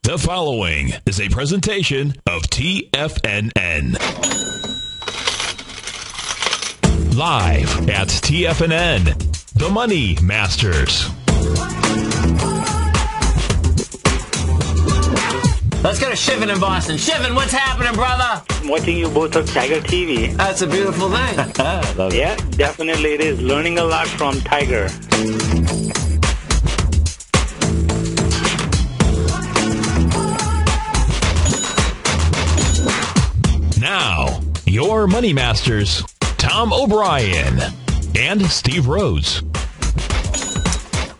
The following is a presentation of TFNN. Live at TFNN, The Money Masters. Let's go to Shivan in Boston. Shivan, what's happening, brother? I'm watching you both on Tiger TV. That's a beautiful thing. Yeah, definitely it is. Learning a lot from Tiger. Now, your Money Masters, Tom O'Brien and Steve Rhodes.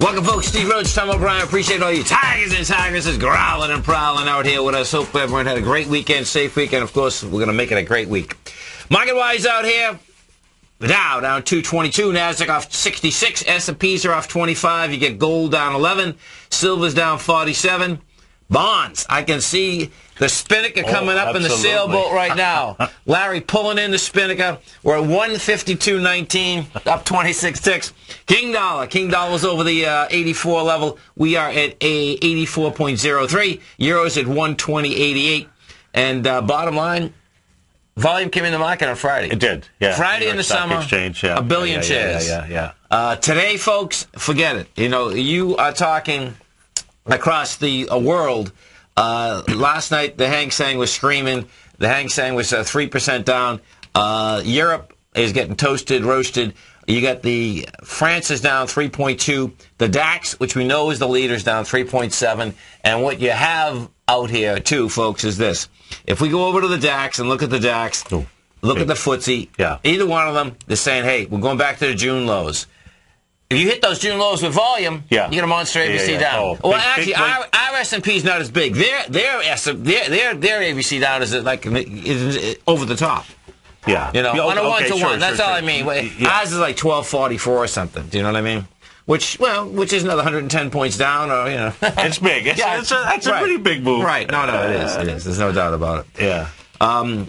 Welcome, folks. Steve Rhodes, Tom O'Brien. Appreciate all you Tigers and Tigresses growling and prowling out here with us. Hope everyone had a great weekend, safe weekend. Of course, we're going to make it a great week. Market-wise out here, the Dow down 222, NASDAQ off 66, S&Ps are off 25. You get gold down 11, silver's down 47. Bonds, I can see the Spinnaker coming up in the sailboat right now. Larry pulling in the Spinnaker. We're at 152.19, up 26 ticks. King Dollar was over the 84 level. We are at a 84.03. Euros at 120.88. And bottom line, volume came in the market on Friday. It did, yeah. Friday in the summer, exchange, a billion shares. Yeah. Today, folks, forget it. You know, you are talking across the world. Last night, the Hang Seng was screaming. The Hang Seng was 3% down. Europe is getting toasted, roasted. You got the France is down 3.2. The DAX, which we know is the leader, is down 3.7. And what you have out here, too, folks, is this. If we go over to the DAX and look at the DAX, look at the FTSE, either one of them, they're saying, hey, we're going back to the June lows. If you hit those June lows with volume, you get a monster ABC down. Well, actually, our S&P is not as big. Their ABC down is like is over the top. Yeah. You know, on a one-to-one. That's all I mean. Ours is like 1244 or something. Do you know what I mean? Which is another 110 points down, or you know. It's big. That's a pretty big move. Right. No, it is. It is. There's no doubt about it. Yeah.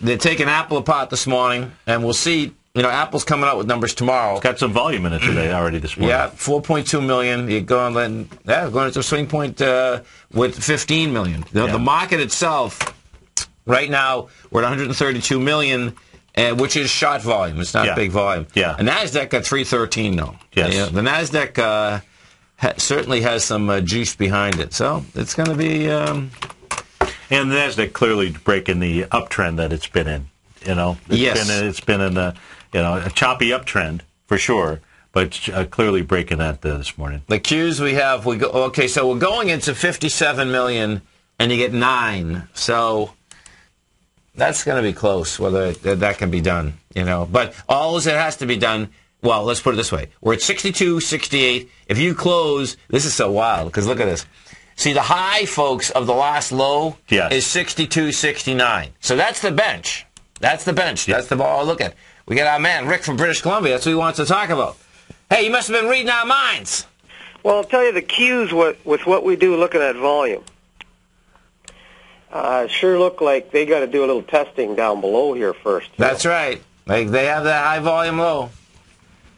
They're taking Apple apart this morning, and we'll see. You know, Apple's coming out with numbers tomorrow. Got some volume in it today already this morning. Yeah, 4.2 million. You're going into a swing point with 15 million. The market itself, right now, we're at 132 million, which is short volume. It's not big volume. Yeah. The NASDAQ got 313, though. Yes. The NASDAQ certainly has some juice behind it. So it's going to be... And the NASDAQ clearly breaking the uptrend that it's been in. You know, it's been in a choppy uptrend for sure, but clearly breaking that this morning. The Qs we have, so we're going into 57 million, and you get 9. So that's going to be close, whether that can be done, you know. But all it has to be done, well, let's put it this way. We're at 62, 68. If you close, this is so wild, because look at this. See, the high, folks, of the last low is 62, 69. So that's the bench. That's the bench. That's the ball. Look at. We got our man, Rick from British Columbia. That's what he wants to talk about. Hey, you must have been reading our minds. Well, I'll tell you the cues with what we do looking at volume. Sure look like they got to do a little testing down below here first. That's right. They have that high volume low.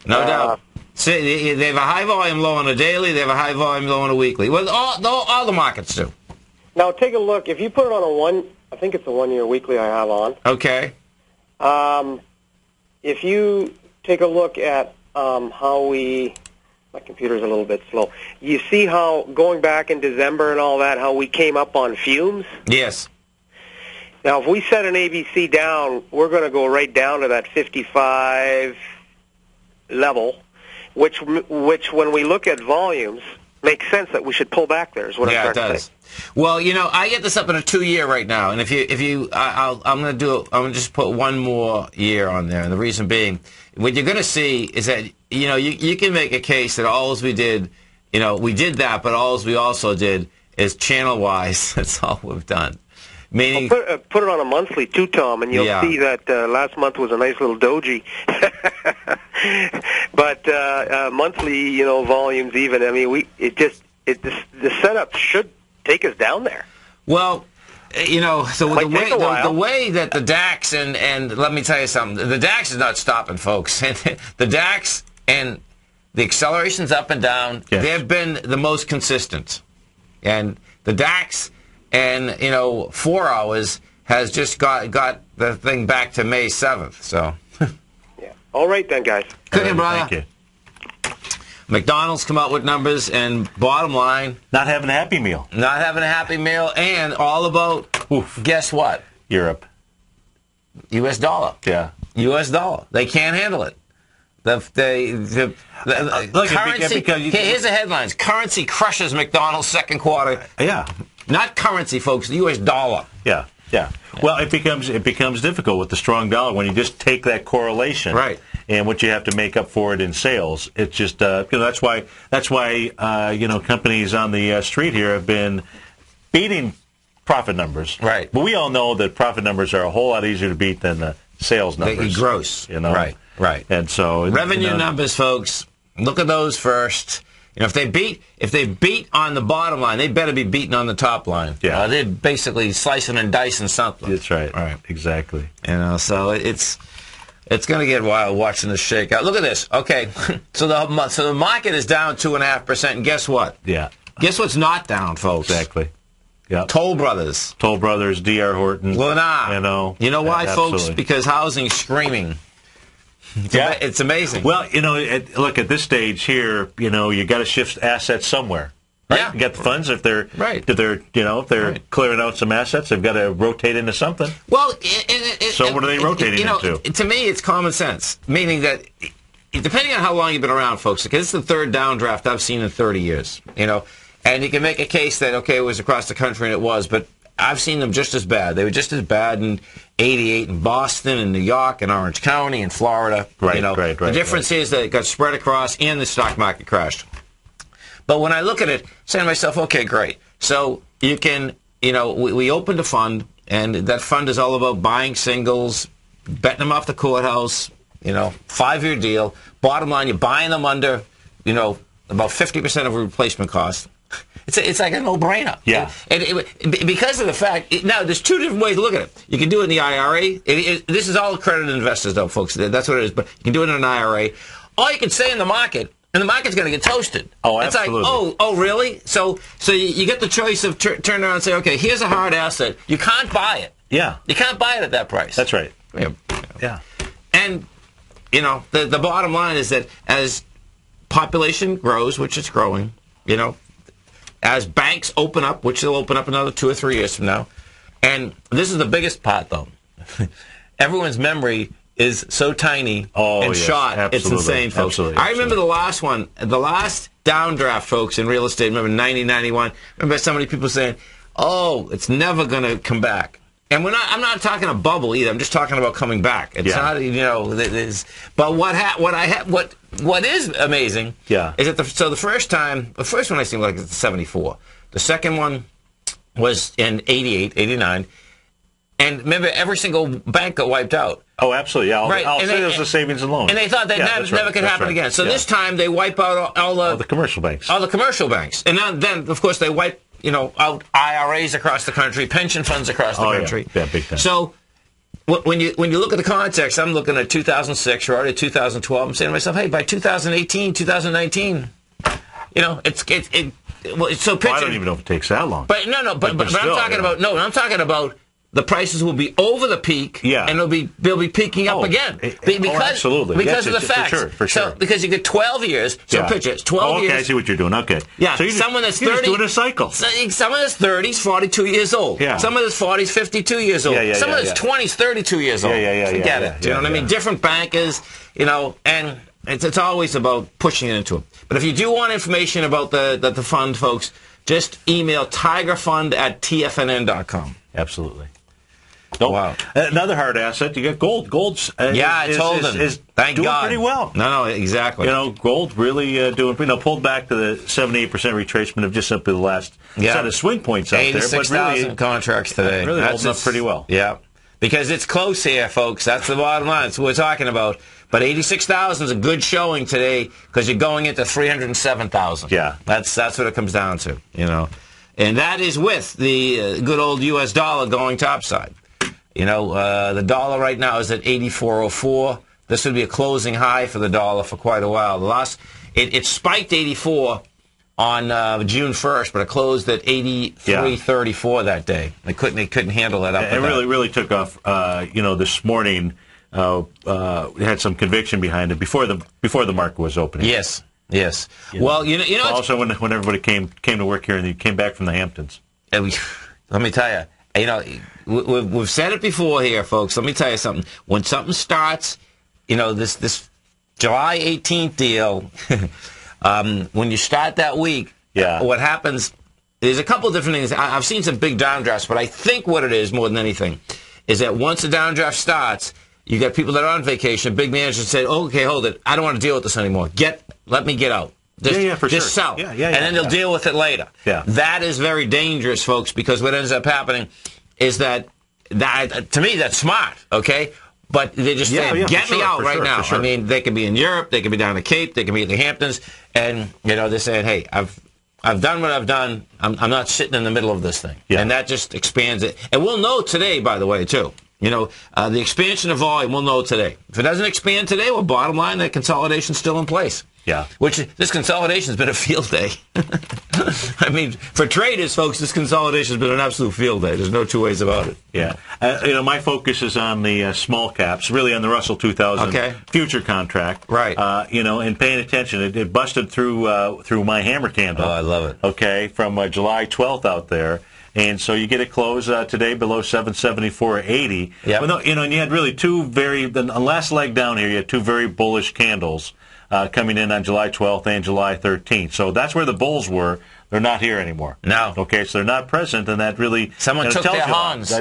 No doubt. See, they have a high volume low on a daily. They have a high volume low on a weekly. Well, all the markets do. Now, take a look. If you put it on I think it's a 1-year weekly I have on. Okay. If you take a look at how my computer's a little bit slow. You see how, going back in December and all that, how we came up on fumes? Yes. Now, if we set an ABC down, we're going to go right down to that 55 level, which when we look at volumes, makes sense that we should pull back there, is what I'm trying to say. Well, you know, I get this up in a 2-year right now, and I'm going to just put one more year on there, and the reason being, what you're going to see is that, you know, you can make a case that all we did, you know, we did that, but all we also did is channel-wise, that's all we've done. Meaning, well, put it on a monthly too, Tom, and you'll see that last month was a nice little doji. But monthly, you know, volumes even. I mean, the setup should take us down there. Well, you know, so the way that the DAX and let me tell you something, the DAX is not stopping, folks. The DAX and the accelerations up and down, they've been the most consistent. And the DAX and 4 hours has just got the thing back to May 7th. So, yeah. All right then, guys. Cooking, brother. Thank you. McDonald's come out with numbers, and bottom line, Not having a Happy Meal. not having a Happy Meal, and all about, guess what? Europe. U.S. dollar. Yeah. U.S. dollar. They can't handle it. The Look, currency. because Here's the headlines: Currency crushes McDonald's second quarter. Yeah. Not currency, folks. The U.S. dollar. Yeah. Yeah. Well, it becomes difficult with the strong dollar when you just take that correlation, Right? And what you have to make up for it in sales. It's just that's why companies on the street here have been beating profit numbers, Right? But we all know that profit numbers are a whole lot easier to beat than the sales numbers. Gross, Right. And so revenue numbers, folks. Look at those first. If they beat on the bottom line, they better be beating on the top line. Yeah. They're basically slicing and dicing something. That's right. Right. Exactly. So it's going to get wild watching this shake out. Look at this. Okay, so the market is down 2.5%, and guess what? Yeah. Guess what's not down, folks? Exactly. Yeah. Toll Brothers, D.R. Horton. Lennar. You know why, folks? Because housing's screaming. It's amazing. Well, look, at this stage here, you got to shift assets somewhere. Right? Yeah. You got the funds if they're Right. clearing out some assets, they've got to rotate into something. Well, so what are they rotating into? To me, it's common sense, meaning that depending on how long you've been around, folks, because it's the third downdraft I've seen in 30 years, and you can make a case that, okay, it was across the country, and it was, but I've seen them just as bad. They were just as bad in 88 in Boston and New York and Orange County and Florida. Right. The difference is that it got spread across and the stock market crashed. But when I look at it, I say to myself, okay, great. So you can, we opened a fund, and that fund is all about buying singles, betting them off the courthouse, 5-year deal. Bottom line, you're buying them under, about 50% of replacement cost. It's like a no-brainer. Yeah. Because of the fact, now there's two different ways to look at it. You can do it in the IRA. This is all accredited investors, though, folks. That's what it is. But you can do it in an IRA. Or you can stay in the market, and the market's going to get toasted. Oh, It's absolutely. like, oh, really? So you get the choice of turn around and say, okay, here's a hard asset. You can't buy it. Yeah. You can't buy it at that price. That's right. Yeah. And, the bottom line is that as population grows, which it's growing, as banks open up, which they'll open up another 2 or 3 years from now, and this is the biggest part, though. Everyone's memory is so tiny and shot. Absolutely. It's insane, folks. Absolutely. I remember the last one, the last downdraft, folks, in real estate. Remember 1991. Remember so many people saying, "Oh, it's never going to come back." And I'm not talking a bubble either. I'm just talking about coming back. It's not, but what is amazing is that the first one I seen like it's 74. The second one was in 88, 89. And remember, every single bank got wiped out. Oh, absolutely. Yeah. Right. It was the savings and loans. And they thought that never could happen again. So this time they wipe out all the commercial banks. All the commercial banks. And then, of course, they wipe out IRAs across the country, pension funds across the country. Yeah, big time. So when you look at the context, I'm looking at 2006, or already 2012. I'm saying to myself, hey, by 2018, 2019, it's so pitching. I don't even know if it takes that long. But but I'm talking about the prices will be over the peak, and they'll be peaking up again. Absolutely. Because of the facts. For sure. So, because you get 12 years, picture it's 12 years. Okay, I see what you're doing. Okay. Yeah. So someone that's 30. You're just doing a cycle. Someone that's 30 is 42 years old. Yeah. Someone that's 40 is 52 years old. Someone that's 20 is 32 you get it. Do you know what I mean? Different bankers, and it's always about pushing it into them. But if you do want information about the fund, folks, just email tigerfund@tfnn.com. Absolutely. Oh, wow. Another hard asset, you got gold. Gold's I told them. Is Thank doing God. pretty well. No, exactly. Gold really doing pulled back to the 78% retracement of just simply the last set of swing points out there. 86,000 contracts today. Really holding up pretty well. Yeah. Because it's close here, folks. That's the bottom line. That's what we're talking about. But 86,000 is a good showing today because you're going into 307,000. Yeah. That's what it comes down to, And that is with the good old U.S. dollar going topside. The dollar right now is at 84.04. This would be a closing high for the dollar for quite a while. It spiked 84 on June 1st, but it closed at 83.34 that day. They couldn't handle that up. It really took off. This morning had some conviction behind it before the market was opening. Yes. Well, also when everybody came to work here and they came back from the Hamptons. Let me tell you, we've said it before here, folks. Let me tell you something. When something starts, this July 18th deal, when you start that week, what happens, there's a couple of different things. I've seen some big downdrafts, but I think what it is more than anything is that once the downdraft starts, you got people that are on vacation, big managers say, okay, hold it. I don't want to deal with this anymore. Let me get out. Just sell. And then they'll deal with it later. Yeah. That is very dangerous, folks, because what ends up happening is that to me, that's smart, okay? But they're just saying, get me out right now. I mean, they can be in Europe, they can be down the Cape, they can be in the Hamptons, and, they're saying, hey, I've done what I've done. I'm not sitting in the middle of this thing. Yeah. And that just expands it. And we'll know today, by the way, too. The expansion of volume, we'll know today. If it doesn't expand today, well, bottom line, that consolidation's still in place. Yeah. Which, this consolidation's been a field day. I mean, for traders, folks, this consolidation's been an absolute field day. There's no two ways about it. Yeah. My focus is on the small caps, really on the Russell 2000 future contract. Right. And paying attention. It busted through my hammer candle. Oh, I love it. Okay, from July 12th out there. And so you get a close today below 774.80. Yeah. Well, and you had really the last leg down here, you had two very bullish candles coming in on July 12th and July 13th. So that's where the bulls were. They're not here anymore. No. Okay, so they're not present, and that really someone took their Hans.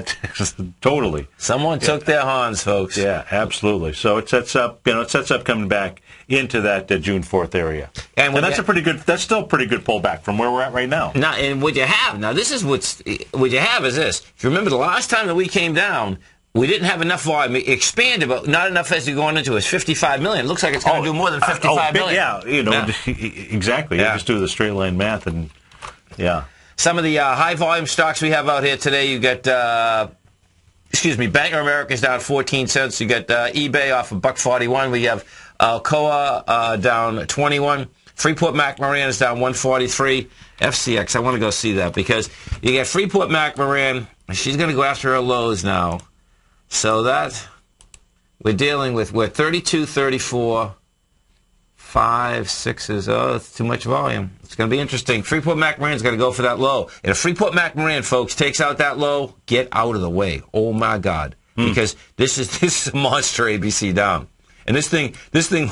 Totally. Someone took their Hans, folks. Yeah, absolutely. So it sets up, coming back into that June 4th area, and that's That's still a pretty good pullback from where we're at right now. Now, and what you have is this. If you remember the last time that we came down, we didn't have enough volume. It expanded, but not enough as you're going into it. It's 55 million. It looks like it's going to do more than 55 million. Yeah, exactly. Yeah. You just do the straight line math, and Some of the high volume stocks we have out here today, you get, Bank of America is down 14 cents. You get eBay off of $1.41. We have Alcoa down 21. Freeport McMoran is down 143. FCX, I want to go see that because you get Freeport McMoran. She's going to go after her lows now. So that we're dealing with, we're 32, 34, 5, 6s. Oh, it's too much volume. It's going to be interesting. Freeport McMoran's going to go for that low. And if Freeport McMoran, folks, takes out that low, get out of the way. Oh, my God. Because this is a monster ABC down. And this thing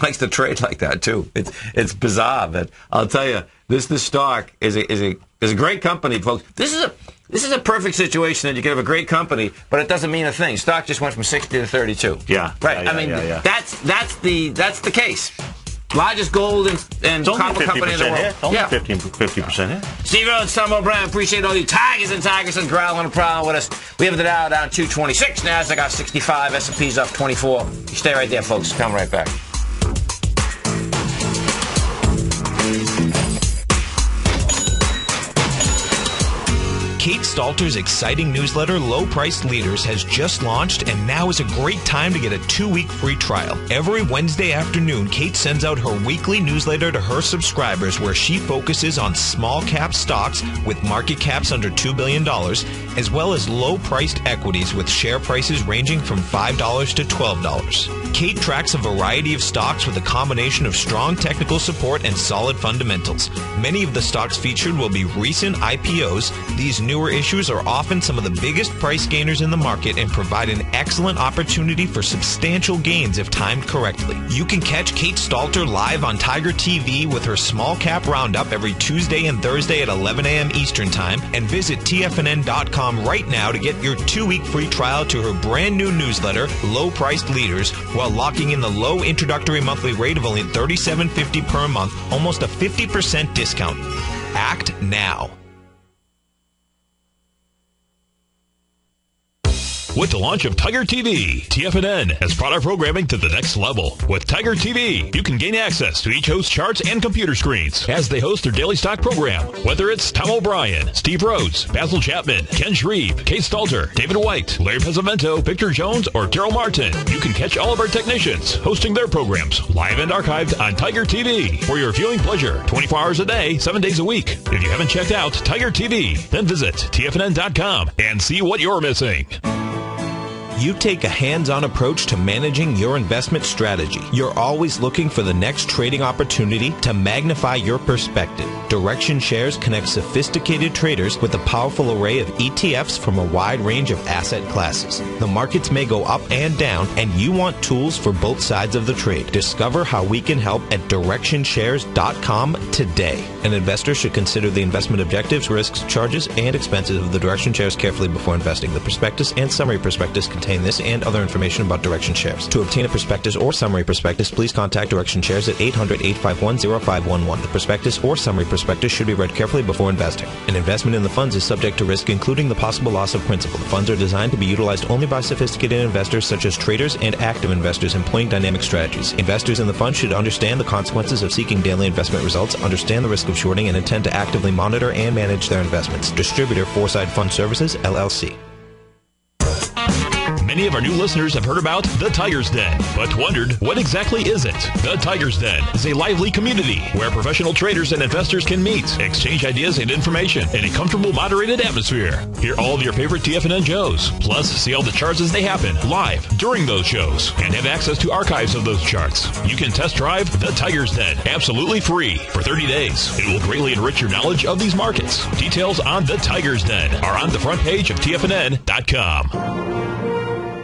likes to trade like that, too. It's bizarre, but I'll tell you, this stock is a great company, folks. This is a perfect situation that you can have a great company, but it doesn't mean a thing. Stock just went from 60 to 32. Yeah. Right. That's the case. Largest gold and copper company in the world. Only 50% hit. Steve Rhodes, Tom O'Brien, appreciate all you tigers and growling and prowling with us. We have the Dow down 226, NASDAQ got 65, S&P's up 24. You stay right there, folks. Come right back. Kate Stalter's exciting newsletter, Low Price Leaders, has just launched, and now is a great time to get a 2-week free trial. Every Wednesday afternoon, Kate sends out her weekly newsletter to her subscribers where she focuses on small cap stocks with market caps under $2 billion, as well as low-priced equities with share prices ranging from $5 to $12. Kate tracks a variety of stocks with a combination of strong technical support and solid fundamentals. Many of the stocks featured will be recent IPOs. These newer issues are often some of the biggest price gainers in the market and provide an excellent opportunity for substantial gains if timed correctly. You can catch Kate Stalter live on Tiger TV with her small cap roundup every Tuesday and Thursday at 11 a.m. Eastern Time, and visit TFNN.com right now to get your 2-week free trial to her brand new newsletter, Low Priced Leaders, while locking in the low introductory monthly rate of only $37.50 per month, almost a 50% discount. Act now. With the launch of Tiger TV, TFNN has brought our programming to the next level. With Tiger TV, you can gain access to each host's charts and computer screens as they host their daily stock program. Whether it's Tom O'Brien, Steve Rhodes, Basil Chapman, Ken Shreve, Kate Stalter, David White, Larry Pesavento, Victor Jones, or Daryl Martin, you can catch all of our technicians hosting their programs live and archived on Tiger TV for your viewing pleasure 24 hours a day, 7 days a week. If you haven't checked out Tiger TV, then visit TFNN.com and see what you're missing. You take a hands-on approach to managing your investment strategy. You're always looking for the next trading opportunity to magnify your perspective. Direction Shares connects sophisticated traders with a powerful array of ETFs from a wide range of asset classes. The markets may go up and down, and you want tools for both sides of the trade. Discover how we can help at DirectionShares.com today. An investor should consider the investment objectives, risks, charges, and expenses of the Direction Shares carefully before investing. The prospectus and summary prospectus contain this and other information about Direction Shares. To obtain a prospectus or summary prospectus, please contact Direction Shares at 800-851-0511. The prospectus or summary prospectus should be read carefully before investing. An investment in the funds is subject to risk, including the possible loss of principal. The funds are designed to be utilized only by sophisticated investors such as traders and active investors employing dynamic strategies. Investors in the fund should understand the consequences of seeking daily investment results, understand the risk of shorting, and intend to actively monitor and manage their investments. Distributor Foreside Fund Services, LLC. Many of our new listeners have heard about The Tiger's Den, but wondered, what exactly is it? The Tiger's Den is a lively community where professional traders and investors can meet, exchange ideas and information in a comfortable, moderated atmosphere. Hear all of your favorite TFNN shows, plus see all the charts as they happen live during those shows, and have access to archives of those charts. You can test drive The Tiger's Den absolutely free for 30 days. It will greatly enrich your knowledge of these markets. Details on The Tiger's Den are on the front page of TFNN.com.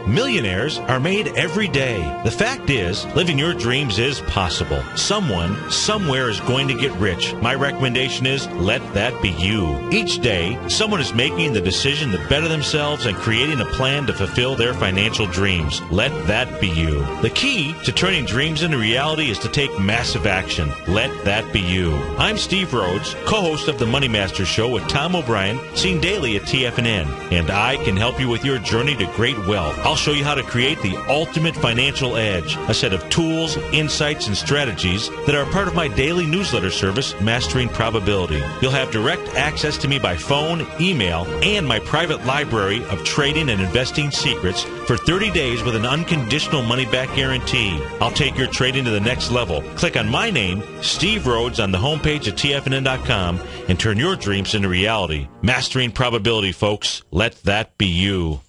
Millionaires are made every day. The fact is, living your dreams is possible. Someone, somewhere is going to get rich. My recommendation is, let that be you. Each day, someone is making the decision to better themselves and creating a plan to fulfill their financial dreams. Let that be you. The key to turning dreams into reality is to take massive action. Let that be you. I'm Steve Rhodes, co-host of the Money Master Show with Tom O'Brien, seen daily at TFNN, and I can help you with your journey to great wealth. I'll show you how to create the ultimate financial edge, a set of tools, insights, and strategies that are part of my daily newsletter service, Mastering Probability. You'll have direct access to me by phone, email, and my private library of trading and investing secrets for 30 days with an unconditional money-back guarantee. I'll take your trading to the next level. Click on my name, Steve Rhodes, on the homepage at TFNN.com and turn your dreams into reality. Mastering Probability, folks. Let that be you.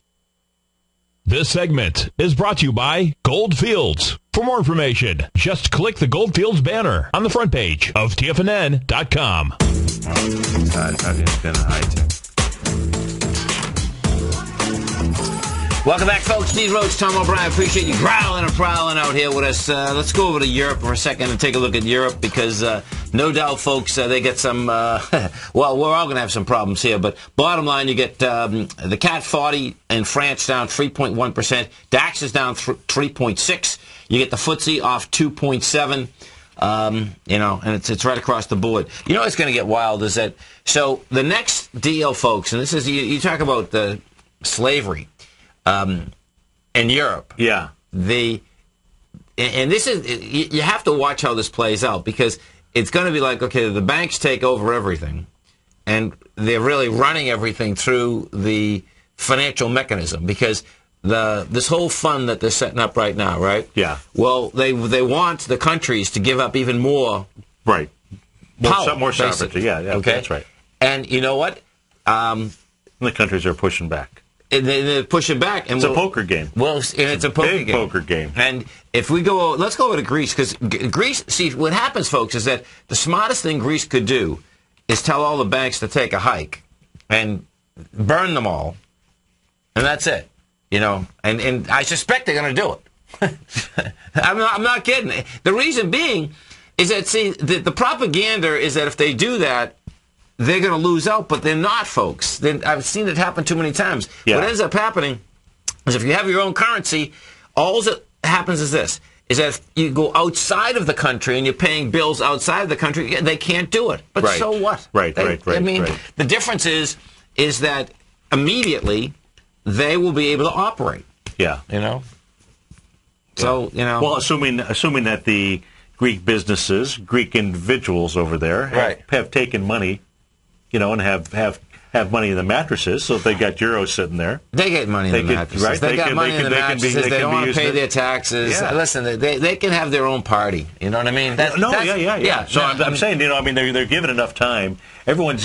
This segment is brought to you by Goldfields. For more information, just click the Goldfields banner on the front page of TFNN.com. Welcome back, folks. Steve Rhodes, Tom O'Brien. Appreciate you growling and prowling out here with us. Let's go over to Europe for a second and take a look at Europe because no doubt, folks, they get some, well, we're all going to have some problems here, but bottom line, you get the CAC 40 in France down 3.1%. DAX is down 3.6%. You get the FTSE off 2.7%. And it's right across the board. You know what's going to get wild is that, so the next deal, folks, and this is, you talk about the slavery. In Europe, yeah. And this is, you have to watch how this plays out because it's going to be like, okay, the banks take over everything, and they're really running everything through the financial mechanism because this whole fund that they're setting up right now, right? Yeah. Well, they want the countries to give up even more, right? More sovereignty. Basically. Yeah, okay, that's right. And you know what? The countries are pushing back. They're pushing back. And it's a poker game. Well, it's a poker big game. Poker game. And if we go, let's go over to Greece, because Greece, see, what happens, folks, is that the smartest thing Greece could do is tell all the banks to take a hike and burn them all, and that's it. You know, and I suspect they're going to do it. I'm not kidding. The reason being is that, see, the propaganda is that if they do that, they're going to lose out, but they're not, folks. I've seen it happen too many times. Yeah. What ends up happening is if you have your own currency, all that happens is this, is that if you go outside of the country and you're paying bills outside of the country, they can't do it. But so what? Right. I mean, the difference is that immediately they will be able to operate. Yeah. You know? So, you know. Well, assuming that the Greek businesses, Greek individuals over there have taken money, you know, and have money in the mattresses, so if they got euros sitting there. They get money in the mattresses. Right? They got money in the mattresses. They don't want to pay their taxes. Yeah. Listen, they can have their own party. You know what I mean? Yeah. So I'm saying, you know, I mean, they're given enough time. Everyone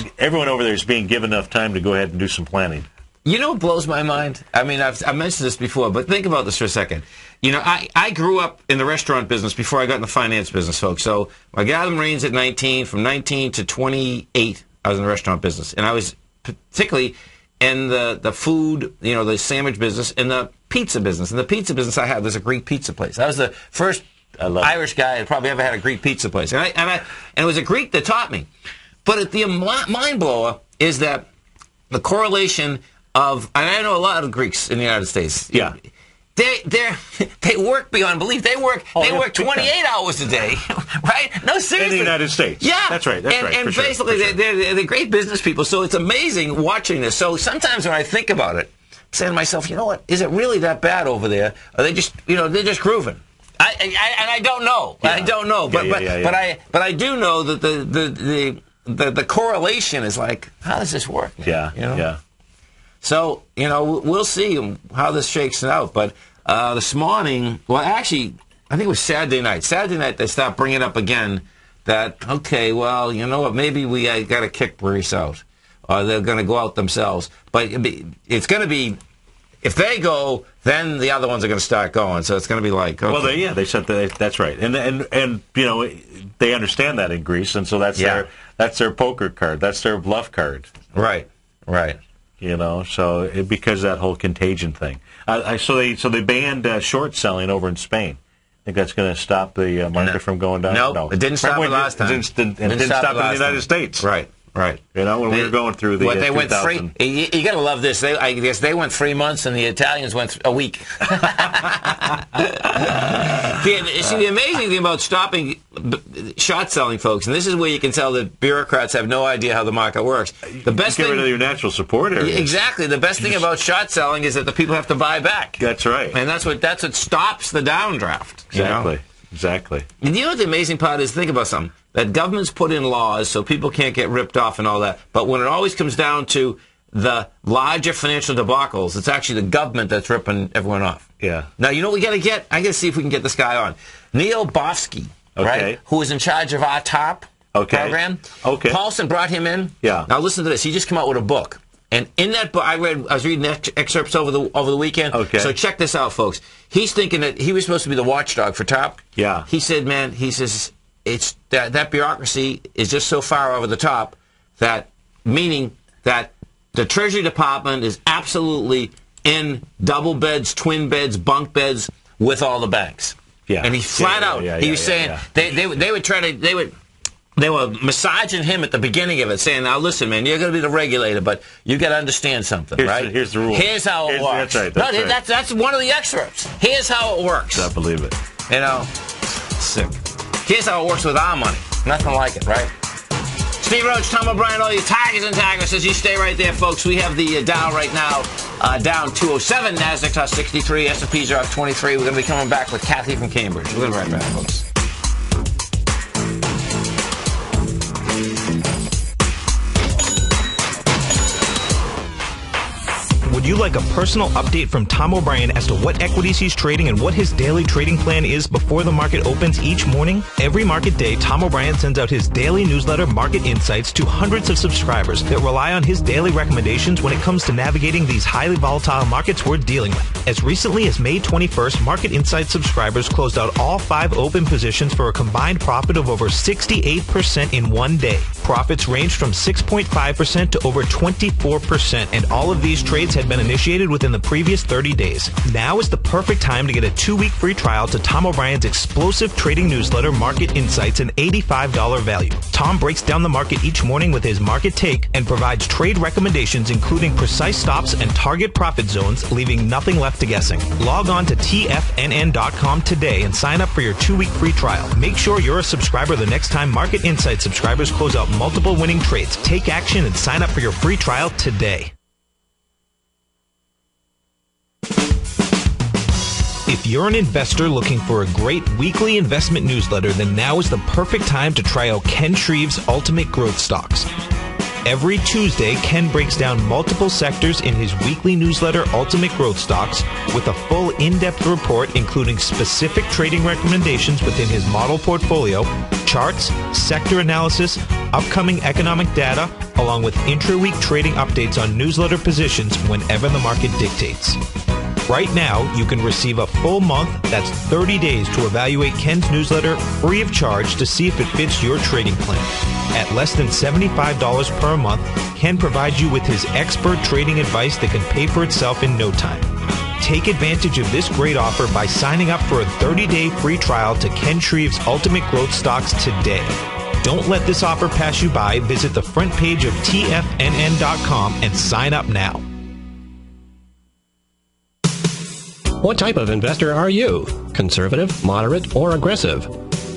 over there is being given enough time to go ahead and do some planning. You know what blows my mind? I mean, I've mentioned this before, but think about this for a second. You know, I grew up in the restaurant business before I got in the finance business, folks. So I got the Marines at 19. From 19 to 28, I was in the restaurant business. And I was particularly in the food, you know, the sandwich business, and the pizza business. In the pizza business I had was a Greek pizza place. I was the first Irish guy that probably ever had a Greek pizza place. And it was a Greek that taught me. But the mind blower is that the correlation of, and I know a lot of Greeks in the United States. Yeah. They work beyond belief. They work 28 hours a day, right? No, seriously. In the United States. Yeah. That's right. And basically, they're great business people, so it's amazing watching this. So sometimes when I think about it, I'm saying to myself, you know what? Is it really that bad over there? Are they just, you know, they're just grooving? I don't know. Yeah. I don't know. But I do know that the correlation is like, how does this work? Man? Yeah. You know? Yeah. So, you know, we'll see how this shakes out. But this morning, well, actually, I think it was Saturday night. Saturday night, they stopped bringing up again that, okay, well, you know what, maybe we got to kick Greece out. Or they're going to go out themselves. But it's going to be, if they go, then the other ones are going to start going. So it's going to be like, okay. Well, they said that's right. And you know, they understand that in Greece. And so that's their poker card. That's their bluff card. Right. You know, so because of that whole contagion thing. So they banned short selling over in Spain. Think that's going to stop the market from going down? No, it didn't stop it last time. It didn't stop it in the United States. Right. You know, when we were going through the they 2000. went free. You got to love this. I guess they went 3 months, and the Italians went a week. See, the amazing thing about stopping short selling, folks, and this is where you can tell that bureaucrats have no idea how the market works. The best get rid of your natural support area. Exactly. The best thing about short selling is that the people have to buy back. That's right. And that's what stops the downdraft. Exactly. And you know what the amazing part is? Think about something. That governments put in laws so people can't get ripped off and all that. But when it always comes down to the larger financial debacles, it's actually the government that's ripping everyone off. Yeah. Now, you know what we got to get? I got to see if we can get this guy on. Neil Bofsky, right? Who is in charge of our top program. Okay. Paulson brought him in. Yeah. Now, listen to this. He just came out with a book. And in that book, I was reading excerpts over the weekend. Okay. So check this out, folks. He's thinking that he was supposed to be the watchdog for top. Yeah. He said, man, it's that bureaucracy is just so far over the top that, meaning that the Treasury Department is absolutely in double beds, twin beds, bunk beds with all the banks. Yeah. And he flat out, he was saying they were massaging him at the beginning of it, saying, now listen, man, you're going to be the regulator, but you got to understand something, right? Here's the rule. Here's how it works. That's right. That's one of the excerpts. Here's how it works. I believe it. You know, sick. Here's how it works with our money. Nothing like it, right? Steve Rhodes, Tom O'Brien, all you Tigers and Tigresses, you stay right there, folks. We have the Dow right now down 207, NASDAQ top 63, S&Ps are up 23. We're going to be coming back with Kathy from Cambridge. We'll be right back, folks. Would you like a personal update from Tom O'Brien as to what equities he's trading and what his daily trading plan is before the market opens each morning? Every market day, Tom O'Brien sends out his daily newsletter, Market Insights, to hundreds of subscribers that rely on his daily recommendations when it comes to navigating these highly volatile markets we're dealing with. As recently as May 21st, Market Insights subscribers closed out all 5 open positions for a combined profit of over 68% in one day. Profits ranged from 6.5% to over 24%, and all of these trades had been initiated within the previous 30 days. Now is the perfect time to get a 2-week free trial to Tom O'Brien's explosive trading newsletter, Market Insights, an $85 value. Tom breaks down the market each morning with his market take and provides trade recommendations including precise stops and target profit zones, leaving nothing left to guessing. Log on to tfnn.com today and sign up for your 2-week free trial. Make sure you're a subscriber the next time Market Insights subscribers close out multiple winning trades. Take action and sign up for your free trial today. If you're an investor looking for a great weekly investment newsletter, then now is the perfect time to try out Ken Shreve's Ultimate Growth Stocks. Every Tuesday, Ken breaks down multiple sectors in his weekly newsletter, Ultimate Growth Stocks, with a full in-depth report including specific trading recommendations within his model portfolio, charts, sector analysis, upcoming economic data, along with intra-week trading updates on newsletter positions whenever the market dictates. Right now, you can receive a full month, that's 30 days, to evaluate Ken's newsletter free of charge to see if it fits your trading plan. At less than $75 per month, Ken provides you with his expert trading advice that can pay for itself in no time. Take advantage of this great offer by signing up for a 30-day free trial to Ken Shreve's Ultimate Growth Stocks today. Don't let this offer pass you by. Visit the front page of TFNN.com and sign up now. What type of investor are you? Conservative, moderate, or aggressive?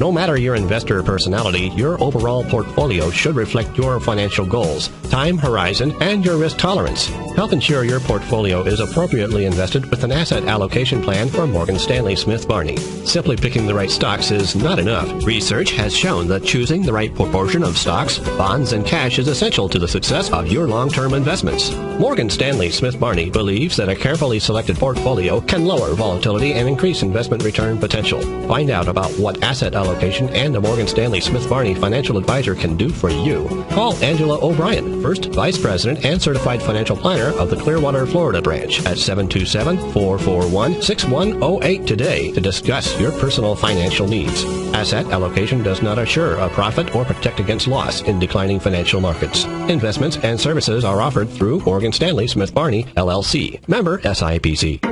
No matter your investor personality, your overall portfolio should reflect your financial goals, time horizon, and your risk tolerance. Help ensure your portfolio is appropriately invested with an asset allocation plan from Morgan Stanley Smith Barney. Simply picking the right stocks is not enough. Research has shown that choosing the right proportion of stocks, bonds, and cash is essential to the success of your long-term investments. Morgan Stanley Smith Barney believes that a carefully selected portfolio can lower volatility and increase investment return potential. Find out about what asset allocation and a Morgan Stanley Smith Barney financial advisor can do for you. Call Angela O'Brien, First Vice President and Certified Financial Planner of the Clearwater, Florida branch at 727-441-6108 today to discuss your personal financial needs. Asset allocation does not assure a profit or protect against loss in declining financial markets. Investments and services are offered through Morgan Stanley Smith Barney, LLC. Member SIPC.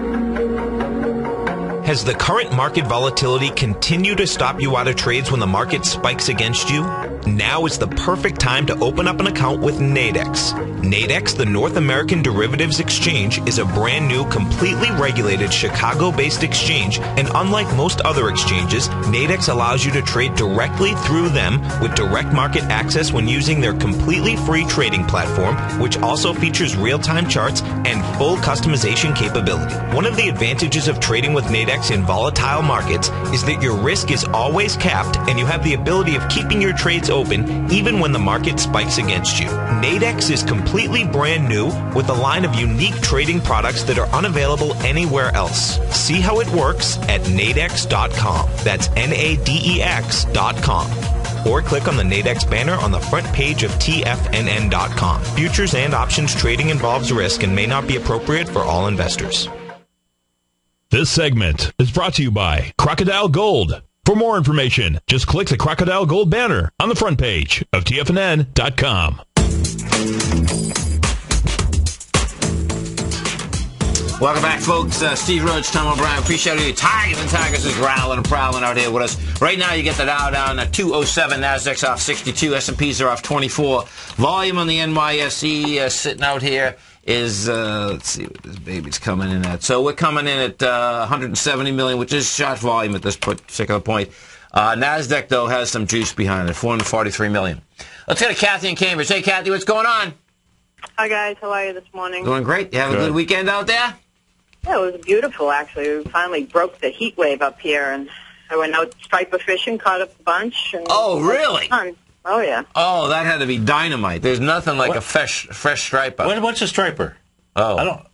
Has the current market volatility continued to stop you out of trades when the market spikes against you? Now is the perfect time to open up an account with Nadex. Nadex, the North American Derivatives Exchange, is a brand new, completely regulated Chicago-based exchange, and unlike most other exchanges, Nadex allows you to trade directly through them with direct market access when using their completely free trading platform, which also features real-time charts and full customization capability. One of the advantages of trading with Nadex in volatile markets is that your risk is always capped and you have the ability of keeping your trades open even when the market spikes against you. Nadex is completely brand new with a line of unique trading products that are unavailable anywhere else. See how it works at nadex.com. That's NADEX.com. Or click on the Nadex banner on the front page of TFNN.com. Futures and options trading involves risk and may not be appropriate for all investors. This segment is brought to you by Crocodile Gold. For more information, just click the Crocodile Gold banner on the front page of TFNN.com. Welcome back, folks. Steve Rhodes, Tom O'Brien. Appreciate you. Tigers and Tigers is growling and prowling out here with us. Right now, you get the Dow down at 207. Nasdaq's off 62. S&Ps are off 24. Volume on the NYSE sitting out here is, let's see what this baby's coming in at. So we're coming in at 170 million, which is short volume at this particular point. Nasdaq, though, has some juice behind it, 443 million. Let's go to Kathy in Cambridge. Hey, Kathy, what's going on? Hi, guys. How are you this morning? Doing great. You have a good weekend out there? Yeah, it was beautiful, actually. We finally broke the heat wave up here, and I went out striper fishing, caught up a bunch. And oh, really? Oh, yeah. Oh, that had to be dynamite. There's nothing like a fresh striper. What's a striper? Oh. I don't.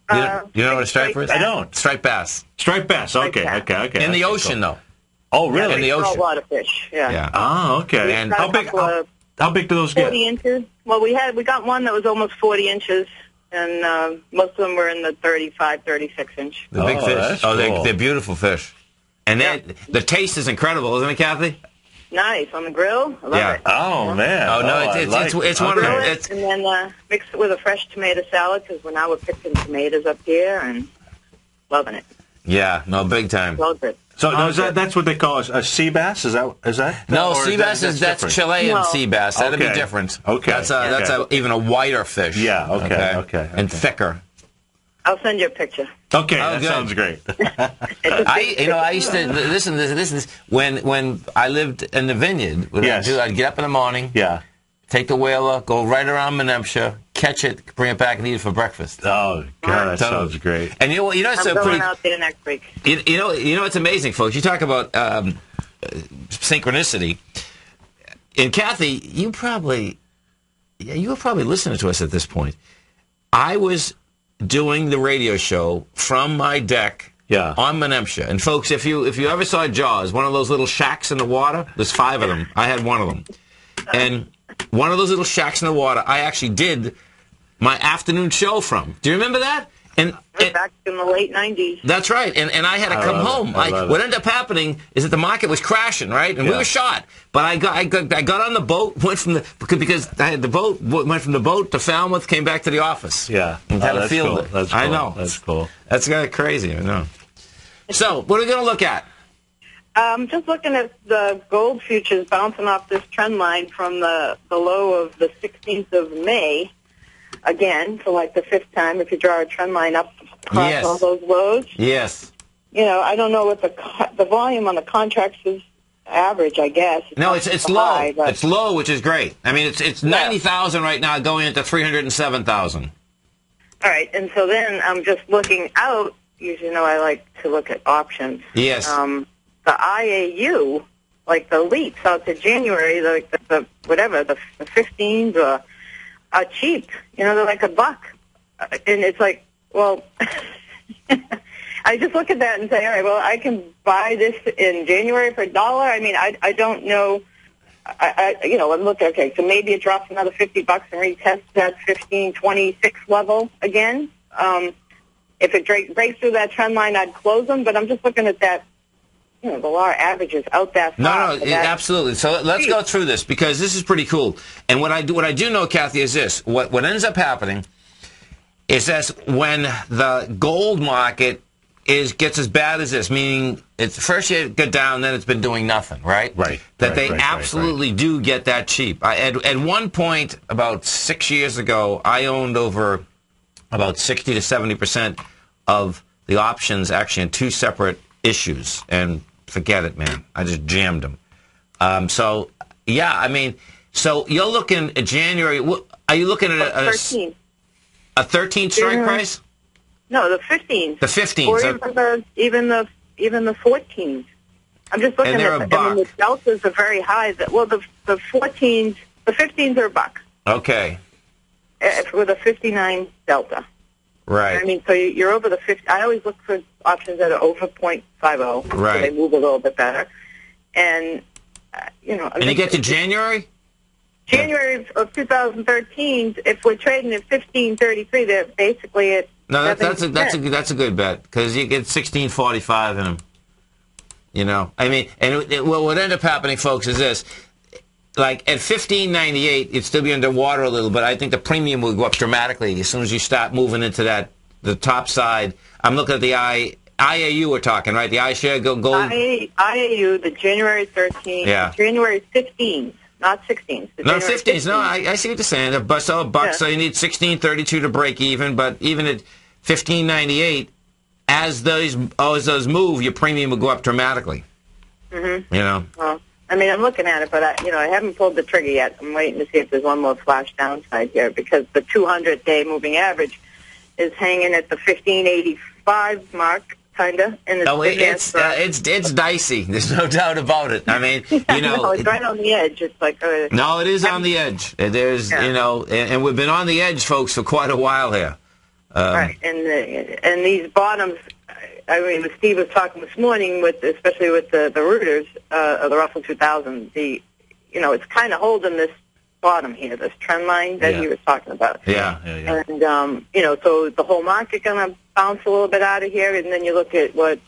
You know what a striper is? I don't. Striped bass. Striped bass. Okay. In the ocean, though. Oh, really? In the ocean. Saltwater fish, yeah. Oh, okay. And how big do those get? 40 inches. Well, we got one that was almost 40 inches. And most of them were in the 35, 36 inch. The big fish. Cool. They're beautiful fish. And the taste is incredible, isn't it, Kathy? Nice. On the grill. I love it. Oh, man. Oh, no, it's one of them. And then mix it with a fresh tomato salad, because now we're picking tomatoes up here and loving it. Yeah, no, big time. Well good. So that's what they call a sea bass? Is that? No, sea bass that's Chilean sea bass. That'd be different. Okay. That's even a whiter fish. Yeah, okay. And thicker. I'll send you a picture. Okay, that sounds great. I used to listen. When I lived in the vineyard, I'd get up in the morning, take the whaler, go right around Menemsha, catch it, bring it back, and eat it for breakfast. Oh, God, that sounds great. And you know I'm going out there next week. You know, it's amazing, folks. You talk about synchronicity. And Kathy, you were probably listening to us at this point. I was doing the radio show from my deck. Yeah. On Menemsha. And folks, if you ever saw Jaws, one of those little shacks in the water, there's 5 of them. I had one of them. And one of those little shacks in the water, I actually did my afternoon show from. Do you remember that? And back in the late 90s. That's right. And I had to come home. What ended up happening is that the market was crashing, right? And we were shot. But I got on the boat, because I had the boat, went from the boat to Falmouth, came back to the office. Yeah. And had to feel cool. it. That's cool. I know. That's cool. That's kind of crazy, I know. So, what are we going to look at? Just looking at the gold futures bouncing off this trend line from the low of the 16th of May. Again, for like the 5th time, if you draw a trend line up across all those lows. Yes. You know, I don't know what the volume on the contracts is average, I guess. It's low. High, it's low, which is great. I mean, it's 90,000 right now, going into 307,000. All right, and so then I'm just looking out. Usually, I like to look at options. Yes. The IAU, like the leaps out to January, the 15s are cheap. They're like $1. And it's like, well, I just look at that and say, all right, well, I can buy this in January for $1. I mean, I don't know. I'm looking, okay, so maybe it drops another $50 and retests that 1526 level again. If it breaks through that trend line, I'd close them, but I'm just looking at that. The law averages out that far. No, absolutely. So let's go through this, because this is pretty cool. And what I do know, Kathy, is this: what ends up happening is that when the gold market gets as bad as this, meaning it's first you get down, then it's been doing nothing, right? Right. That they absolutely do get that cheap. At one point, about 6 years ago, I owned over about 60 to 70% of the options, actually, in 2 separate issues, and forget it, man. I just jammed them. So you're looking at January. Are you looking at a 13 strike price? No, the 15s. The 15s. Or even the 14s. I'm just looking at them. I mean, the deltas are very high. The 14s, the 15s are $1. Okay. With a 59 delta. Right. I mean, so you're over the 50. I always look for options that are over 0.50. Right. So they move a little bit better. And, And you get to January? January of 2013, if we're trading at 1533, they're basically at... No, that's a good bet, because you get 1645 in them. I mean, and what would end up happening, folks, is this. Like, at 1598, it'd still be underwater a little, but I think the premium will go up dramatically as soon as you start moving into the top side. I'm looking at the IAU we're talking, right? The iShare gold. IAU, the January 13th, January 15th, not 16th. No, 15th. No, I see what you're saying. $1, so you need 1632 to break even, but even at 1598, as those move, your premium will go up dramatically. Mm-hmm. Well, I mean, I'm looking at it, but I haven't pulled the trigger yet. I'm waiting to see if there's one more flash downside here, because the 200-day moving average is hanging at the 1585 mark, kind of. It's dicey. There's no doubt about it. I mean, no, it's right on the edge. It's like no, it is on the edge. There's and we've been on the edge, folks, for quite a while here. Right, and these bottoms. I mean, Steve was talking this morning especially with the rooters of the Russell 2000. It's kind of holding this bottom here, this trend line that he was talking about. Yeah. And so the whole market gonna bounce a little bit out of here, and then you look at what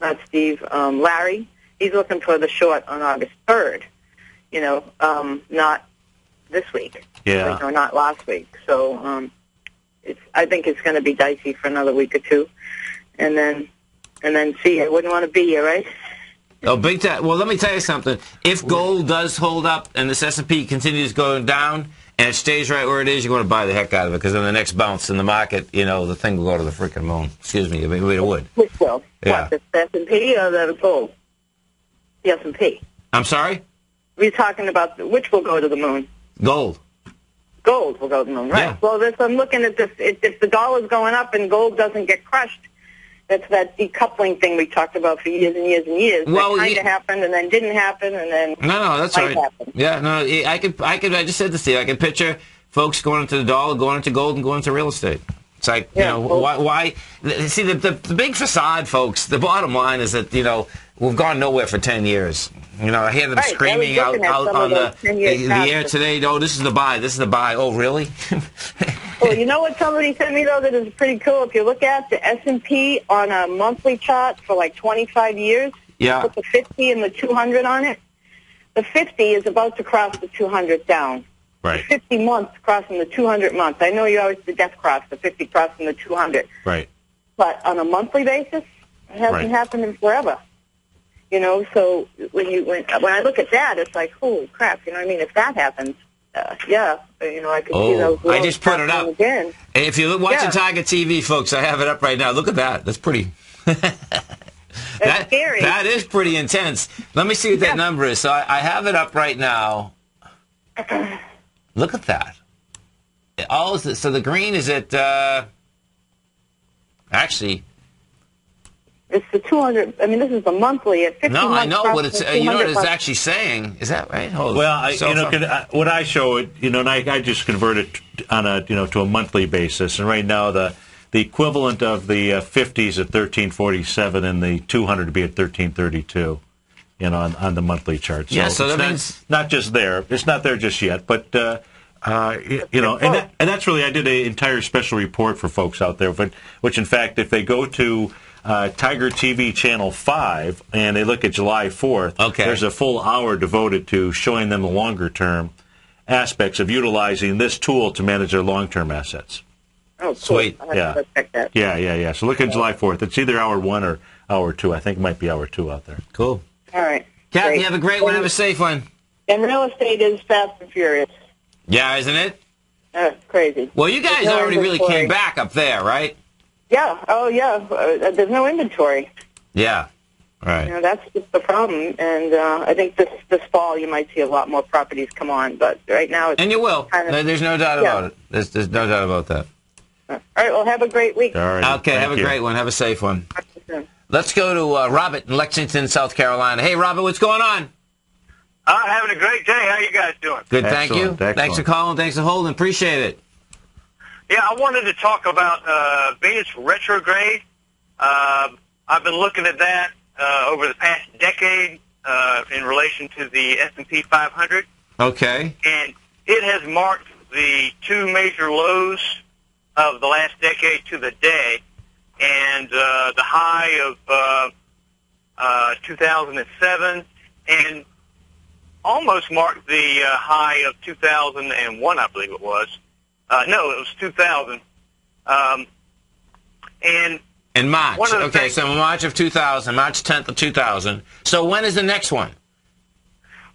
not Steve, Larry. He's looking for the short on August 3rd. Not this week. Yeah. Or not last week. So I think it's going to be dicey for another week or two. And then see, I wouldn't want to be here, right? Oh, big time. Well, let me tell you something. If gold does hold up and this S&P continues going down and it stays right where it is, you're going to buy the heck out of it, because in the next bounce in the market, the thing will go to the freaking moon. Excuse me, it would. Which will? Yeah. What, the S&P or the gold? The S&P. I'm sorry? We're talking about which will go to the moon? Gold. gold will go to the moon, right? Yeah. Well, I'm looking at this. If the dollar's going up and gold doesn't get crushed, that's that decoupling thing we talked about for years and years and years. Well, that kind of happened and then didn't happen and then No, that's might right. happen. Yeah, no, I just said this to you. I can picture folks going into the dollar, going into gold, and going into real estate. It's like, Yeah, well, why? See, the big facade, folks, the bottom line is that, we've gone nowhere for 10 years. I hear them Right, screaming I was looking at out some on of those 10-year the air charts. today, oh, this is the buy, this is the buy. Oh, really? Well, you know what somebody sent me, though, that is pretty cool? If you look at the S&P on a monthly chart for like 25 years, Yeah. put the 50 and the 200 on it, the 50 is about to cross the 200 down. Right. The 50 months crossing the 200 months. I know you always the death cross, the 50 crossing the 200. Right. But on a monthly basis, it hasn't Right. happened in forever. So when I look at that, it's like, holy crap, you know what I mean? If that happens, I could see those. I just put it up. Again. If you're watching Yeah. Tiger TV, folks, I have it up right now. Look at that. That's pretty. That's scary. That is pretty intense. Let me see what that number is. So I have it up right now. Look at that. So the green is at, actually, It's the 200. I mean, this is the monthly at 50 no, months. I know what it's, crossing what 200 it's bucks. actually saying. Is that right? Hold Well, on. when I show it, and I just convert it on to a monthly basis, and right now the equivalent of the 50s at 1347 and the 200 to be at 1332, on the monthly chart. So Yeah, so it's that not, means not just there. It's not there just yet, but and that's really, I did an entire special report for folks out there, which in fact, if they go to Tiger TV Channel 5 and they look at July 4th, Okay. there's a full hour devoted to showing them the longer-term aspects of utilizing this tool to manage their long-term assets. Oh, cool. Sweet. I'll have Yeah. to go check that. Yeah. So look at July 4th. It's either hour 1 or hour 2. I think it might be hour 2 out there. cool. All right. Kathy, Great. have a great one. Have a safe one. And real estate is fast and furious. Yeah, isn't it? It's crazy. Well, you guys There's no already really inventory. came back up there, right? Yeah. Oh, yeah. There's no inventory. Yeah. Right. That's just the problem. And I think this fall you might see a lot more properties come on. But right now it's And you will. kind of, There's no doubt about it. There's no doubt about that. All right. Well, have a great week. All right. Okay, have a Thank you. great one. Have a safe one. Talk to you soon. Let's go to Robert in Lexington, South Carolina. Hey, Robert, what's going on? Having a great day. How you guys doing? Good, thank you. Excellent, Thanks for excellent. calling. Thanks for holding. Appreciate it. Yeah, I wanted to talk about Venus retrograde. I've been looking at that over the past decade in relation to the S&P 500, Okay. and it has marked the two major lows of the last decade to the day, and the high of 2007, and almost marked the high of 2001, I believe it was. No, it was 2000. And In March. One of the Okay, things- so March of 2000, March 10th of 2000. So when is the next one?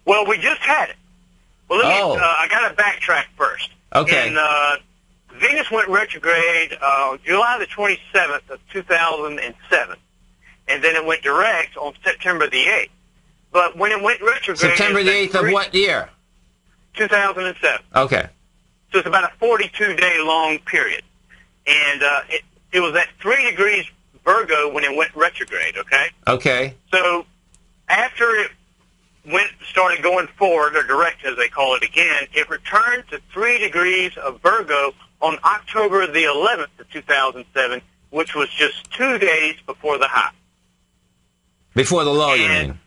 well, we just had it. Well, let me, Oh. I got to backtrack first. Okay. And Venus went retrograde July the 27th of 2007, and then it went direct on September the 8th. But when it went retrograde, September the 8th of what year? 2007. Okay. So it's about a 42-day long period. And it was at 3 degrees Virgo when it went retrograde, okay? Okay. So after it started going forward, or direct as they call it again, it returned to 3 degrees of Virgo on October the 11th of 2007, which was just 2 days before the high. Before the low, you And- mean?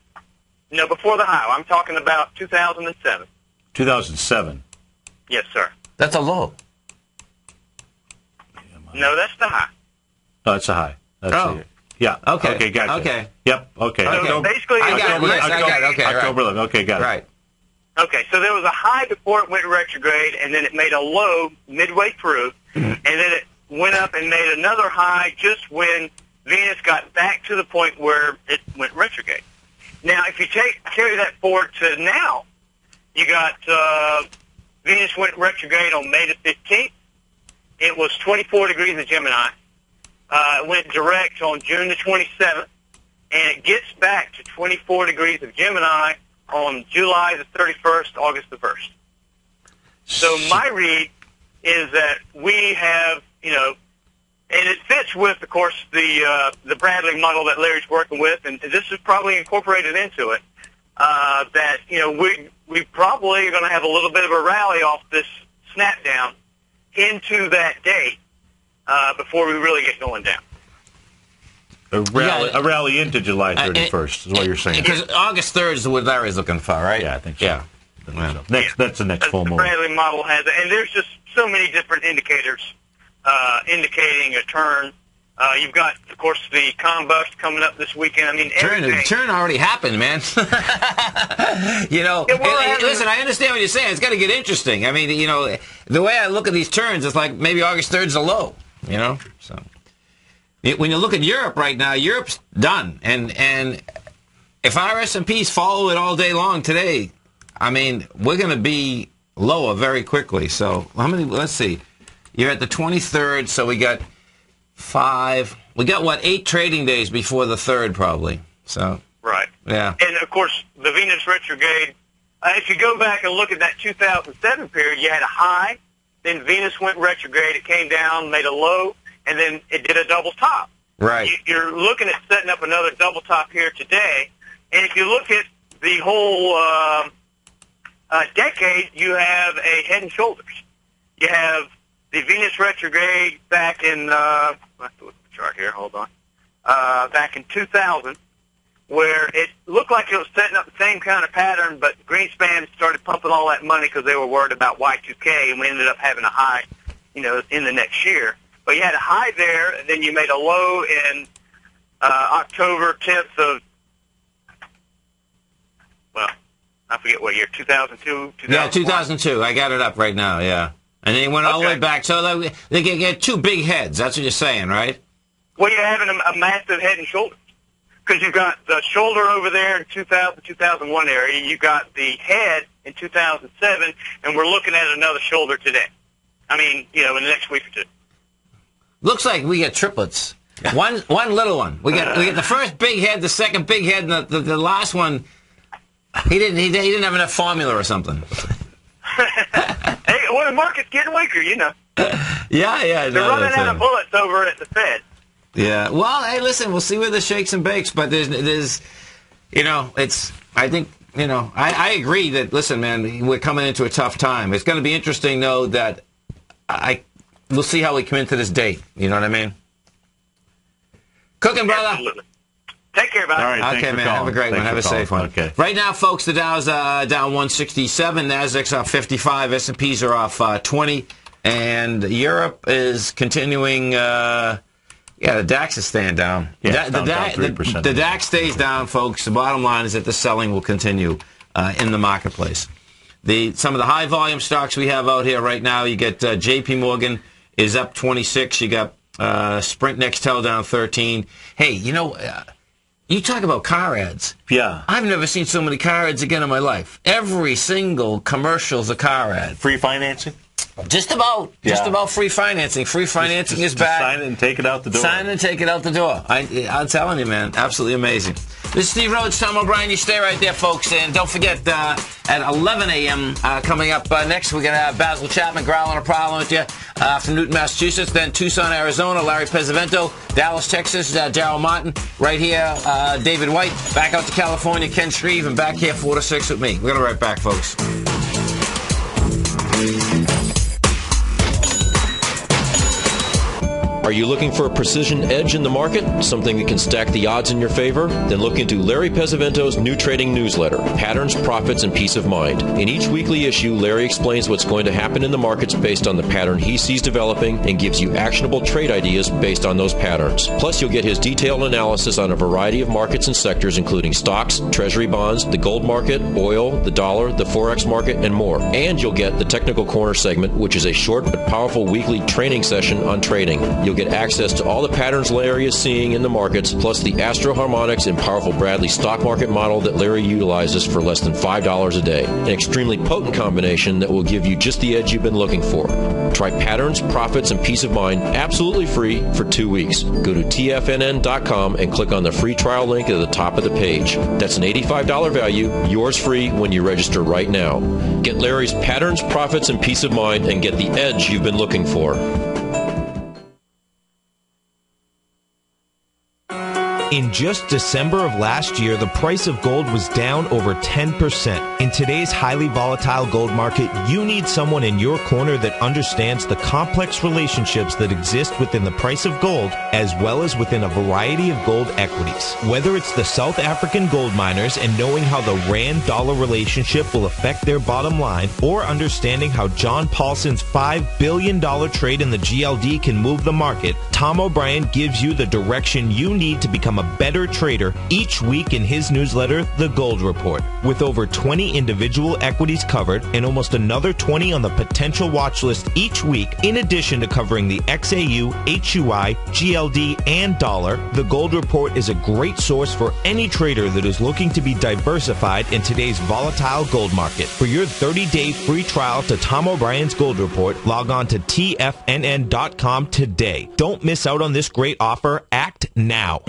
No, before the high. I'm talking about 2007. 2007. Yes, sir. That's a low. No, that's the high. Oh, that's a high. That's Oh. Yeah. Okay. Okay, gotcha. Okay. Yep. Okay. Okay. So basically, I got it. October, Yes, I got it. Okay, October right. 11th. Okay, got it. Right. Okay, so there was a high before it went retrograde, and then it made a low midway through, and then it went up and made another high just when Venus got back to the point where it went retrograde. Now, if you carry that forward to now, you got Venus went retrograde on May the 15th. It was 24 degrees of Gemini. It went direct on June the 27th, and it gets back to 24 degrees of Gemini on July the 31st, August the 1st. So my read is that we have, and it fits with, of course, the Bradley model that Larry's working with, and this is probably incorporated into it, that, we probably are going to have a little bit of a rally off this snap down into that date before we really get going down. A rally into July 31st is what you're saying. Because August 3rd is what Larry's looking for, right? Yeah, I think so. Yeah. That's the next full moon. The Bradley model has it, and there's just so many different indicators indicating a turn. You've got, of course, the combust coming up this weekend. I mean, turn already happened, man. Listen, I understand what you're saying. It's got to get interesting. I mean, the way I look at these turns, it's like maybe August 3rd is a low, So when you look at Europe right now, Europe's done. And if our S&Ps follow it all day long today, I mean, we're going to be lower very quickly. So let's see. You're at the 23rd, so we got 5. We got, 8 trading days before the 3rd, probably. So right. Yeah. And, of course, the Venus retrograde, if you go back and look at that 2007 period, you had a high, then Venus went retrograde, it came down, made a low, and then it did a double top. Right. You're looking at setting up another double top here today, and if you look at the whole decade, you have a head and shoulders. You have the Venus retrograde back in, I have to look at the chart here, hold on, back in 2000, where it looked like it was setting up the same kind of pattern, but Greenspan started pumping all that money because they were worried about Y2K, and we ended up having a high, in the next year. But you had a high there, and then you made a low in October 10th of, I forget what year, 2002? Yeah, 2002. I got it up right now, yeah. And then he went all the way back. So they get 2 big heads. That's what you're saying, right? Well, you're having a massive head and shoulders. Because you've got the shoulder over there in 2000, 2001 area. You got the head in 2007, and we're looking at another shoulder today. I mean, in the next week or two. Looks like we get triplets. One little one. We get the first big head, the second big head, and the last one. He didn't have enough formula or something. Hey, well, the market's getting weaker, Yeah. They're running out of bullets over at the Fed. Yeah. Well, hey, listen, we'll see where this shakes and bakes, but there's, I think, I agree that, listen, man, we're coming into a tough time. It's going to be interesting, though, that we'll see how we come into this date. You know what I mean? Cooking, brother. Absolutely. Take care, buddy. All right, okay, man. Have a great one. Have a safe one. Okay. Right now, folks, the Dow's down 167. Nasdaq's off 55. S&Ps are off 20. And Europe is continuing. The DAX is staying down. Yeah, the DAX stays down, folks. The bottom line is that the selling will continue in the marketplace. Some of the high volume stocks we have out here right now, you get J.P. Morgan is up 26. You got Sprint Nextel down 13. Hey, you talk about car ads. Yeah. I've never seen so many car ads again in my life. Every single commercial's a car ad. Free financing? Just about free financing. Free financing is back. Sign it and take it out the door. Sign it and take it out the door. I'm telling you, man, absolutely amazing. This is Steve Rhodes, Tom O'Brien. You stay right there, folks. And don't forget, at 11 a.m. Coming up next, we're going to have Basil Chapman growling a problem with you from Newton, Massachusetts. Then Tucson, Arizona, Larry Pesavento. Dallas, Texas, Darryl Martin. Right here, David White. Back out to California, Ken Shreve. And back here, 4 to 6 with me. We're going to be right back, folks. Are you looking for a precision edge in the market? Something that can stack the odds in your favor? Then look into Larry Pesavento's new trading newsletter, Patterns, Profits, and Peace of Mind. In each weekly issue, Larry explains what's going to happen in the markets based on the pattern he sees developing and gives you actionable trade ideas based on those patterns. Plus, you'll get his detailed analysis on a variety of markets and sectors, including stocks, treasury bonds, the gold market, oil, the dollar, the forex market, and more. And you'll get the Technical Corner segment, which is a short but powerful weekly training session on trading. You'll get access to all the patterns Larry is seeing in the markets, plus the Astro Harmonics and powerful Bradley stock market model that Larry utilizes for less than $5 a day. An extremely potent combination that will give you just the edge you've been looking for. Try patterns, profits, and peace of mind absolutely free for 2 weeks. Go to tfnn.com and click on the free trial link at the top of the page. That's an $85 value, yours free when you register right now. Get Larry's patterns, profits, and peace of mind and get the edge you've been looking for. In just December of last year, the price of gold was down over 10%. In today's highly volatile gold market, you need someone in your corner that understands the complex relationships that exist within the price of gold, as well as within a variety of gold equities. Whether it's the South African gold miners and knowing how the Rand-dollar relationship will affect their bottom line, or understanding how John Paulson's $5 billion trade in the GLD can move the market, Tom O'Brien gives you the direction you need to become a better trader each week in his newsletter, The Gold Report. With over 20 individual equities covered and almost another 20 on the potential watch list each week, in addition to covering the XAU, HUI, GLD, and dollar, The Gold Report is a great source for any trader that is looking to be diversified in today's volatile gold market. For your 30-day free trial to Tom O'Brien's Gold Report, log on to tfnn.com today. Don't miss out on this great offer. Act now.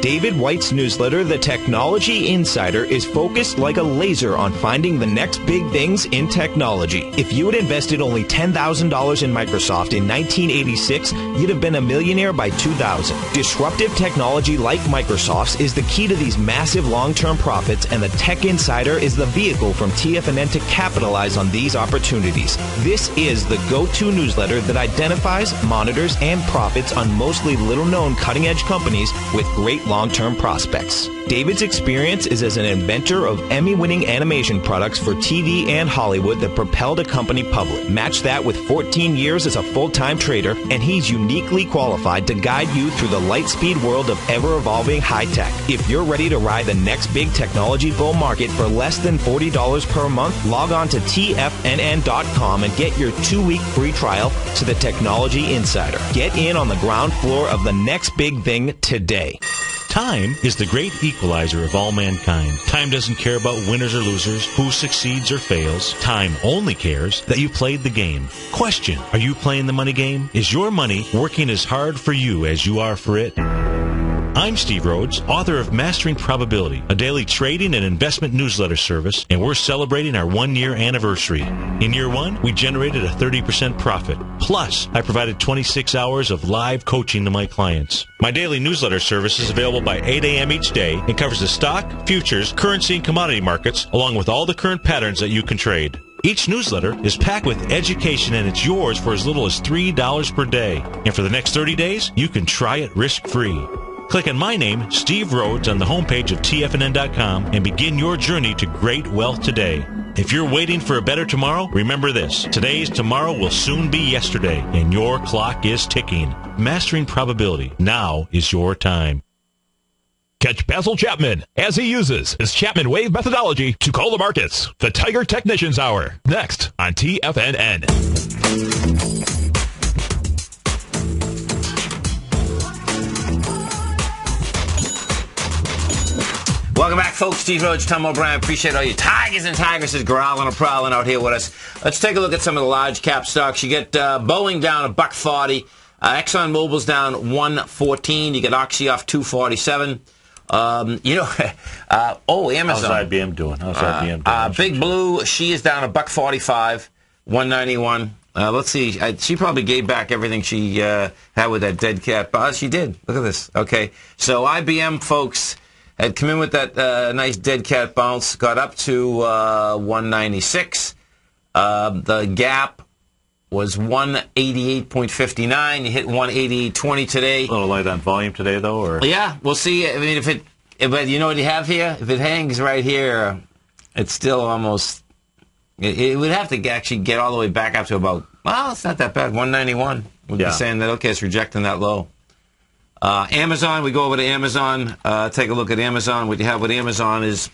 David White's newsletter, The Technology Insider, is focused like a laser on finding the next big things in technology. If you had invested only $10,000 in Microsoft in 1986, you'd have been a millionaire by 2000. Disruptive technology like Microsoft's is the key to these massive long-term profits, and the Tech Insider is the vehicle from TFNN to capitalize on these opportunities. This is the go-to newsletter that identifies, monitors, and profits on mostly little-known cutting-edge companies with great long-term prospects. David's experience is as an inventor of Emmy-winning animation products for TV and Hollywood that propelled a company public. Match that with 14 years as a full-time trader, and he's uniquely qualified to guide you through the light-speed world of ever-evolving high-tech. If you're ready to ride the next big technology bull market for less than $40 per month, log on to tfnn.com and get your 2-week free trial to the Technology Insider. Get in on the ground floor of the next big thing today. Time is the great equalizer of all mankind. Time doesn't care about winners or losers, who succeeds or fails. Time only cares that you played the game. Question, are you playing the money game? Is your money working as hard for you as you are for it? I'm Steve Rhodes, author of Mastering Probability, a daily trading and investment newsletter service, and we're celebrating our 1-year anniversary. In year 1, we generated a 30% profit. Plus, I provided 26 hours of live coaching to my clients. My daily newsletter service is available by 8 a.m. each day and covers the stock, futures, currency, and commodity markets, along with all the current patterns that you can trade. Each newsletter is packed with education, and it's yours for as little as $3 per day. And for the next 30 days, you can try it risk-free. Click on my name, Steve Rhodes, on the homepage of TFNN.com and begin your journey to great wealth today. If you're waiting for a better tomorrow, remember this. Today's tomorrow will soon be yesterday, and your clock is ticking. Mastering Probability. Now is your time. Catch Basil Chapman as he uses his Chapman Wave methodology to call the markets. The Tiger Technicians Hour. Next on TFNN. Welcome back, folks. Steve Rhodes, Tom O'Brien. Appreciate all you tigers and tigresses growling and prowling out here with us. Let's take a look at some of the large cap stocks. You get Boeing down $1.40. ExxonMobil's down $1.14. You get Oxy off $2.47. Amazon. How's IBM doing? Big Blue, she is down $1.45, $1.91. Let's see. She probably gave back everything she had with that dead cat. But she did. Look at this. Okay. So IBM, folks, had come in with that nice dead cat bounce, got up to 196. The gap was 188.59. You hit 188.20 today. A little light on volume today, though, or yeah, we'll see. I mean, but you know what you have here? If it hangs right here, it's still almost. It would have to actually get all the way back up to about. Well, it's not that bad. 191. We'd be saying that. Okay, it's rejecting that low. Amazon, we go over to Amazon, take a look at Amazon. What you have with Amazon is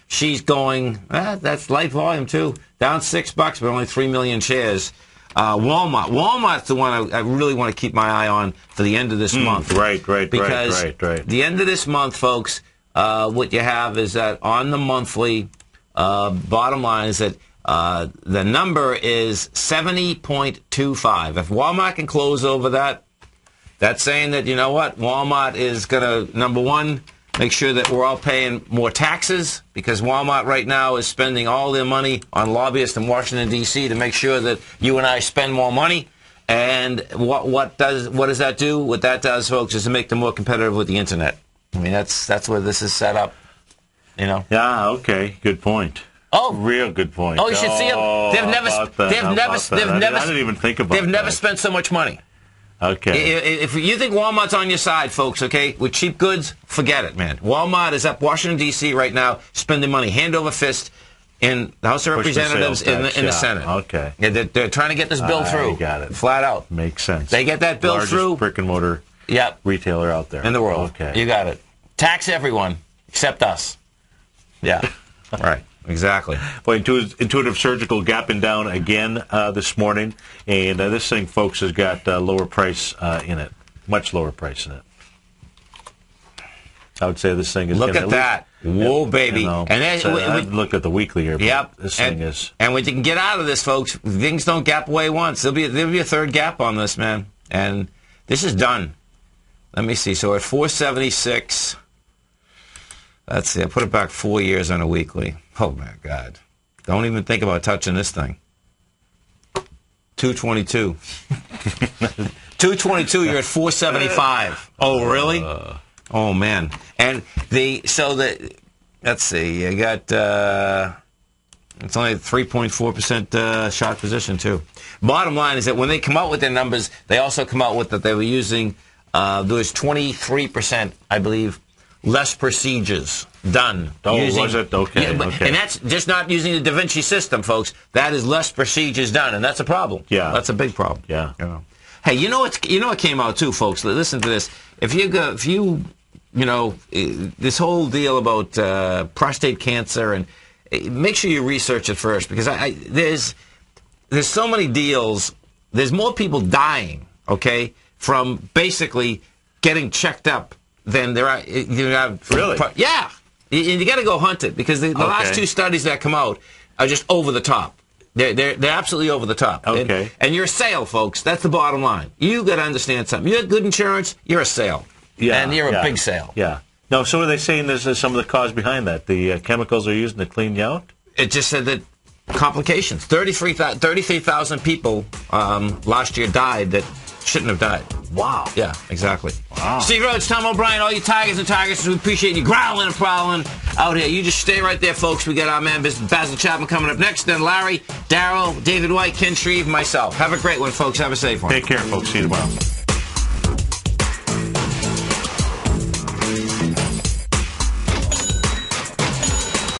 she's going, that's light volume too, down $6, but only 3 million shares. Walmart. Walmart's the one I really want to keep my eye on for the end of this month. Right. Because the end of this month, folks, what you have is that on the monthly, bottom line is that the number is 70.25. If Walmart can close over that, that's saying that, you know what, Walmart is going to, number one, make sure that we're all paying more taxes, because Walmart right now is spending all their money on lobbyists in Washington, D.C. to make sure that you and I spend more money. And what does that do? What that does, folks, is to make them more competitive with the Internet. I mean, that's where this is set up, you know. Yeah, okay, good point. Oh, real good point. Oh, you should see them. I didn't even think about that. They've never spent so much money. Okay. If you think Walmart's on your side, folks, okay, with cheap goods, forget it, man. Walmart is up Washington, D.C. right now, spending money hand over fist in the House of Representatives, in the Senate. Okay. Yeah, they're trying to get this bill through. Got it. Flat out. Makes sense. They get that bill Largest through. brick and mortar retailer out there. In the world. Okay. You got it. Tax everyone except us. Yeah. Right. Exactly. Well, Intuitive Surgical gapping down again this morning, and this thing, folks, has got lower price in it, much lower price in it. I would say this thing is. Look at that! Whoa, baby! You know, and then I'd look at the weekly here. Yep. This thing is. And when you can get out of this, folks, things don't gap away once. There'll be a third gap on this, man. And this is done. Let me see. So at 476. Let's see. I put it back 4 years on a weekly. Oh my God! Don't even think about touching this thing. 222. 222. You're at 475. Oh really? Oh man! And let's see. You got it's only 3.4% short position too. Bottom line is that when they come out with their numbers, they also come out with that they were using there was 23%, I believe, less procedures done. Oh, was it? Okay, okay. And that's just not using the Da Vinci system, folks. That is less procedures done, and that's a problem. Yeah, that's a big problem. Yeah. Hey, you know what came out too, folks? Listen to this. If you know, this whole deal about prostate cancer, and make sure you research it first, because there's so many deals. There's more people dying, okay, from basically getting checked up than there are. Really? Yeah. You got to go hunt it, because the last two studies that come out are just over the top. They're absolutely over the top. Okay. And you're a sale, folks. That's the bottom line. You got to understand something. You have good insurance, you're a sale. Yeah. And you're a big sale. Yeah. No, so are they saying there's some of the cause behind that? The chemicals are using to clean you out? It just said that complications. 33,000 people last year died that shouldn't have died. Wow. Yeah, exactly. Wow. Steve Rhodes, Tom O'Brien, all you Tigers and Tigresses, we appreciate you growling and prowling out here. You just stay right there, folks. We got our man, Basil Chapman, coming up next. Then Larry, Darryl, David White, Ken Shreve, myself. Have a great one, folks. Have a safe one. Take care, folks. See you tomorrow.